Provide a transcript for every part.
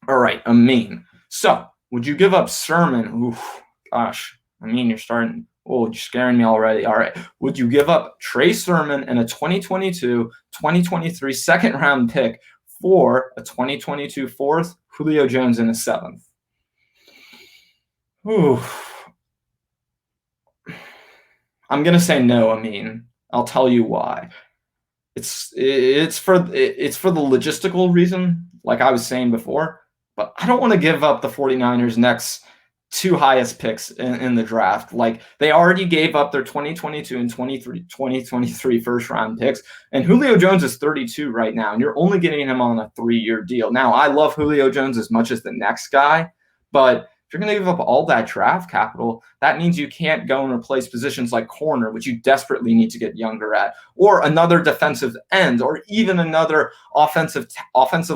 All right, Amin. So, would you give up Sermon? Oof, gosh, Amin, you're starting. Oh, you're scaring me already. All right. Would you give up Trey Sermon and a 2022-2023 second round pick for a 2022 fourth, Julio Jones in a seventh? Ooh, I'm gonna say no, Amin. I'll tell you why. It's for the logistical reason, like I was saying before, but I don't want to give up the 49ers next two highest picks in the draft. Like they already gave up their 2022 and 2023 first round picks, and Julio Jones is 32 right now, and you're only getting him on a 3-year deal. Now, I love Julio Jones as much as the next guy, but if you're going to give up all that draft capital, that means you can't go and replace positions like corner, which you desperately need to get younger at, or another defensive end, or even another offensive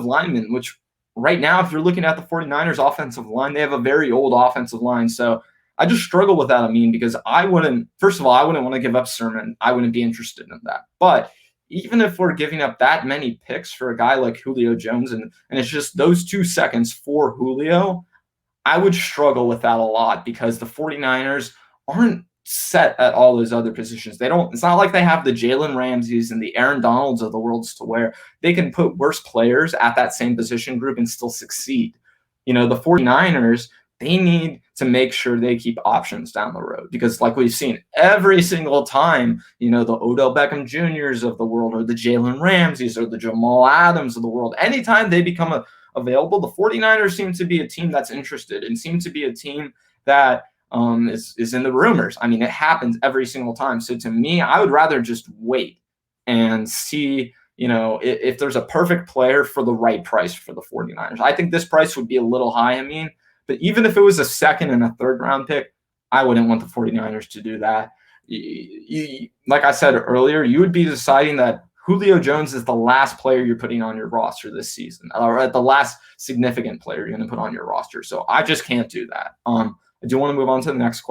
lineman, which right now, if you're looking at the 49ers offensive line, they have a very old offensive line. So I just struggle with that, because first of all, I wouldn't want to give up Sermon. I wouldn't be interested in that. But even if we're giving up that many picks for a guy like Julio Jones, and it's just those 2 seconds for Julio, I would struggle with that a lot, because the 49ers aren't set at all those other positions. It's not like they have the Jalen Ramseys and the Aaron Donalds of the worlds to where they can put worse players at that same position group and still succeed. The 49ers, they need to make sure they keep options down the road, because like we've seen every single time, the Odell Beckham Juniors of the world, or the Jalen Ramseys, or the Jamal Adams of the world, anytime they become available, the 49ers seem to be a team that's interested, and seem to be a team that is in the rumors. I mean, it happens every single time. So to me, I would rather just wait and see, if there's a perfect player for the right price for the 49ers. I think this price would be a little high, but even if it was a second and a third round pick, I wouldn't want the 49ers to do that. Like I said earlier, you would be deciding that Julio Jones is the last player you're putting on your roster this season, or the last significant player you're going to put on your roster. So I just can't do that. I do want to move on to the next question.